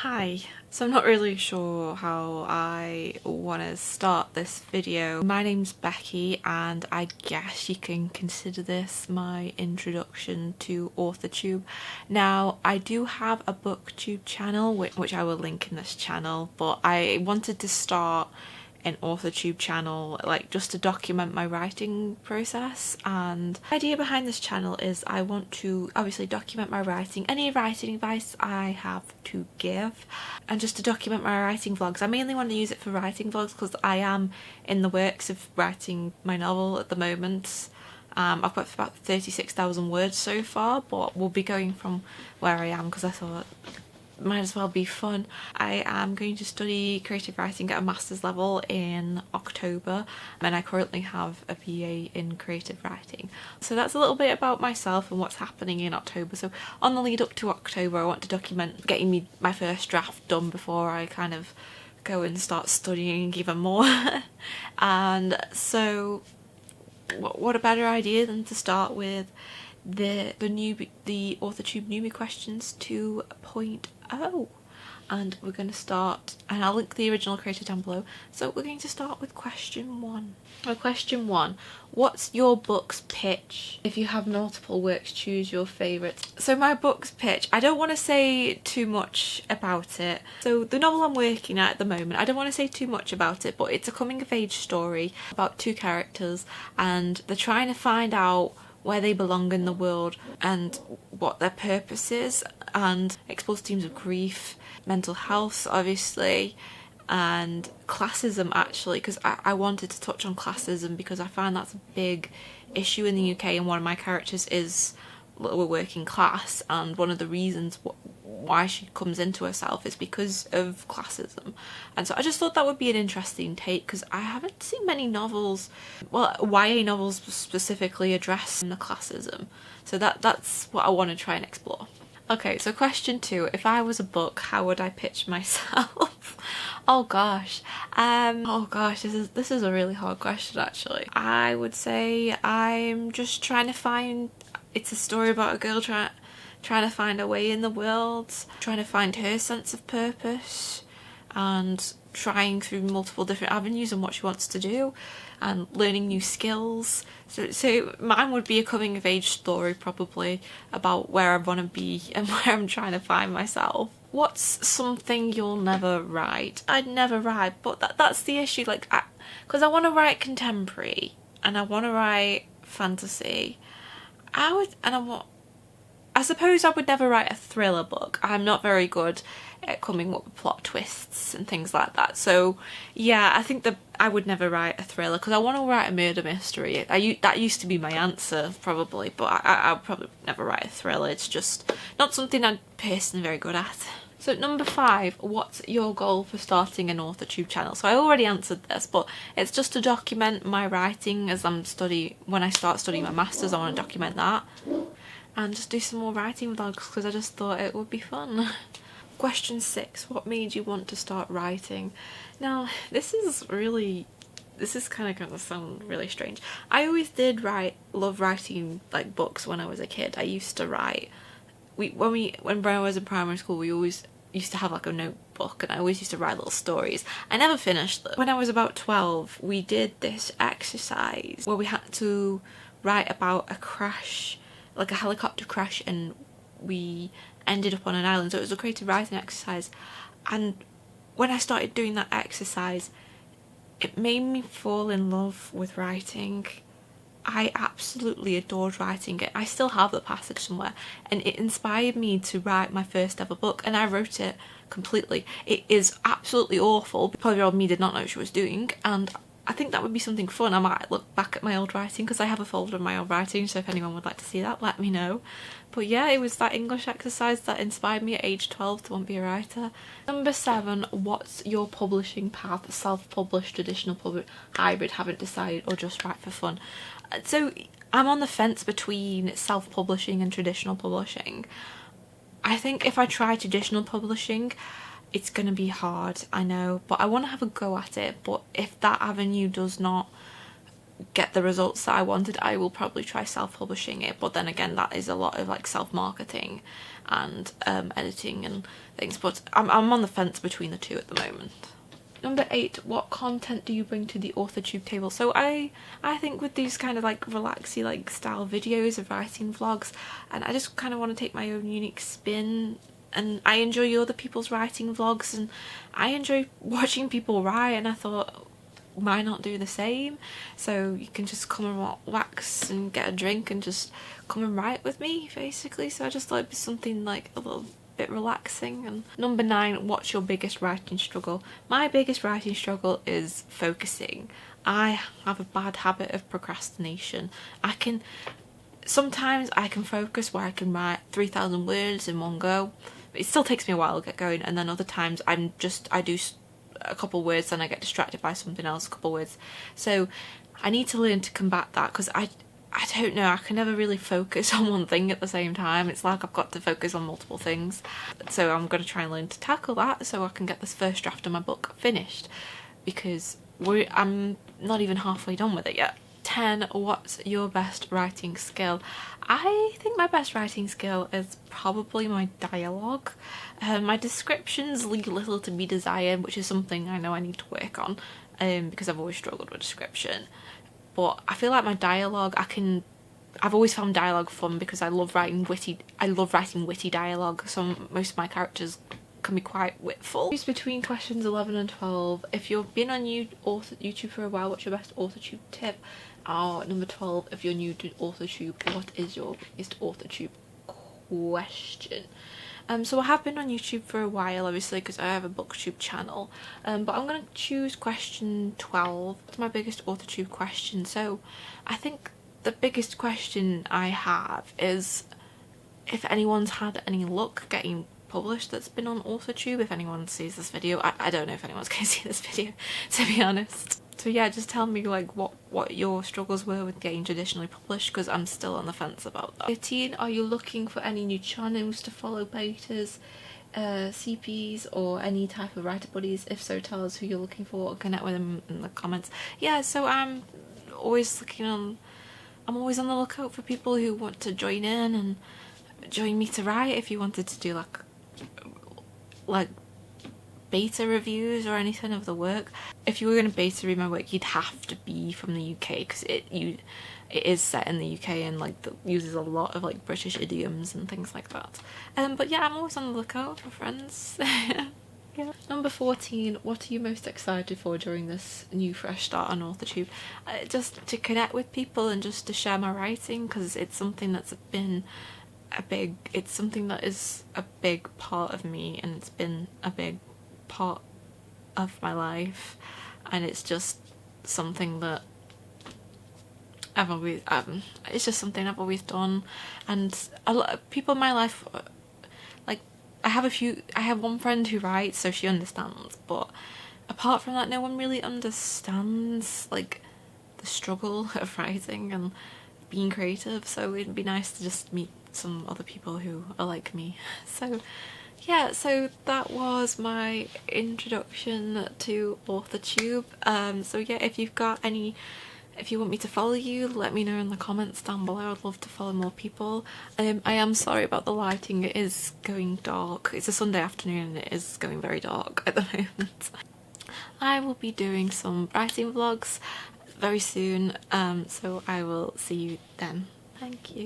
Hi, so I'm not really sure how I want to start this video. My name's Becky and I guess you can consider this my introduction to Authortube. Now I do have a booktube channel which I will link in this channel, but I wanted to start an Authortube channel like just to document my writing process, and the idea behind this channel is I want to obviously document my writing, any writing advice I have to give, and just to document my writing vlogs. I mainly want to use it for writing vlogs because I am in the works of writing my novel at the moment. I've got about 36,000 words so far, but we'll be going from where I am because I thought might as well be fun. I am going to study creative writing at a master's level in October, and I currently have a BA in creative writing. So that's a little bit about myself and what's happening in October. So on the lead up to October, I want to document getting my first draft done before I kind of go and start studying even more. And so what a better idea than to start with the Authortube Newbie questions 2.0, and we're going to start, and I'll link the original creator down below. So we're going to start with question 1. Question 1, what's your book's pitch? If you have multiple works, choose your favourites. So my book's pitch, I don't want to say too much about it. So the novel I'm working at the moment, I don't want to say too much about it, but it's a coming of age story about 2 characters, and they're trying to find out where they belong in the world and what their purpose is, and explores themes of grief, mental health obviously, and classism actually, because I wanted to touch on classism because I find that's a big issue in the UK, and one of my characters is lower working class, and one of the reasons why she comes into herself is because of classism. And so I just thought that would be an interesting take because I haven't seen many novels, well, YA novels specifically addressing the classism. So that's what I want to try and explore. Okay, so question 2, if I was a book, how would I pitch myself? Oh gosh, this is a really hard question actually. I would say I'm just trying to find, it's a story about a girl trying to find her way in the world, trying to find her sense of purpose, and trying through multiple different avenues and what she wants to do, and learning new skills. So mine would be a coming of age story probably about where I want to be and where I'm trying to find myself. What's something you'll never write? I'd never write, but that's the issue, like, because I want to write contemporary and I want to write fantasy. I suppose I would never write a thriller book. I'm not very good at coming up with plot twists and things like that. So yeah, I think that I would never write a thriller because I want to write a murder mystery. That used to be my answer probably, but I would probably never write a thriller. It's just not something I'm personally very good at. So number 5, what's your goal for starting an Authortube channel? So I already answered this, but it's just to document my writing as when I start studying my masters. I want to document that and just do some more writing vlogs because I just thought it would be fun. Question 6, what made you want to start writing? Now this is kind of gonna sound really strange. I always did love writing like books when I was a kid. I used to write. When I was in primary school, we always used to have like a notebook, and I always used to write little stories. I never finished them. When I was about 12, we did this exercise where we had to write about a crash, like a helicopter crash, and we ended up on an island. So it was a creative writing exercise, and when I started doing that exercise, it made me fall in love with writing. I absolutely adored writing it. I still have the passage somewhere, and it inspired me to write my first ever book, and I wrote it completely. It is absolutely awful. The 12-year-old me did not know what she was doing, and I think that would be something fun. I might look back at my old writing because I have a folder of my old writing, so if anyone would like to see that, let me know. But yeah, it was that English exercise that inspired me at age 12 to want to be a writer. Number 7, what's your publishing path? Self-published, traditional, hybrid, haven't decided, or just write for fun? So I'm on the fence between self-publishing and traditional publishing. I think if I try traditional publishing, it's going to be hard, I know, but I want to have a go at it. But if that avenue does not get the results that I wanted, I will probably try self-publishing it, but then again that is a lot of like self-marketing and editing and things, but I'm on the fence between the two at the moment. Number 8, what content do you bring to the Authortube table? So I think with these kind of like relaxy like style videos of writing vlogs, and I just kind of want to take my own unique spin, and I enjoy other people's writing vlogs and I enjoy watching people write, and I thought, why not do the same? So you can just come and wax and get a drink and just come and write with me basically. So I just thought it'd be something like a little bit relaxing. And number 9, what's your biggest writing struggle? My biggest writing struggle is focusing. I have a bad habit of procrastination. Sometimes I can focus where I can write 3,000 words in one go. It still takes me a while to get going, and then other times I do a couple words and I get distracted by something else, a couple words. So I need to learn to combat that, because I don't know, I can never really focus on one thing at the same time. It's like I've got to focus on multiple things. So I'm going to try and learn to tackle that so I can get this first draft of my book finished, because I'm not even halfway done with it yet. 10, what's your best writing skill? I think my best writing skill is probably my dialogue. My descriptions leave little to be desired, which is something I know I need to work on, because I've always struggled with description. But I feel like my dialogue, I've always found dialogue fun because I love writing witty dialogue. So most of my characters can be quite witful. Choose between questions 11 and 12. If you've been on YouTube for a while, what's your best Authortube tip? Number 12, if you're new to Authortube, what is your biggest Authortube question? So I have been on YouTube for a while, obviously, because I have a booktube channel, but I'm going to choose question 12. It's my biggest Authortube question. So I think the biggest question I have is if anyone's had any luck getting published that's been on Authortube. If anyone sees this video, I don't know if anyone's going to see this video, to be honest. So yeah, just tell me like what your struggles were with getting traditionally published, because I'm still on the fence about that. 13, are you looking for any new channels to follow, betas, CPs, or any type of writer buddies? If so, tell us who you're looking for or connect with them in the comments. Yeah, so I'm always on the lookout for people who want to join in and join me to write. If you wanted to do like beta reviews or anything of the work. If you were going to beta read my work, you'd have to be from the UK, because it is set in the UK and like uses a lot of like British idioms and things like that. But yeah, I'm always on the lookout for friends. Yeah. Number 14, what are you most excited for during this new fresh start on Authortube? Just to connect with people and just to share my writing, because it's something that's been it's something that is a big part of me, and it's been a big part of my life, and it's just something that I've always it's just something I've always done. And a lot of people in my life, like I have one friend who writes, so she understands, but apart from that no one really understands like the struggle of writing and being creative. So it'd be nice to just meet some other people who are like me. So yeah, so that was my introduction to Authortube. So yeah, if you want me to follow you, let me know in the comments down below. I would love to follow more people. I am sorry about the lighting, it is going dark. It's a Sunday afternoon and it is going very dark at the moment. I will be doing some writing vlogs very soon, so I will see you then. Thank you.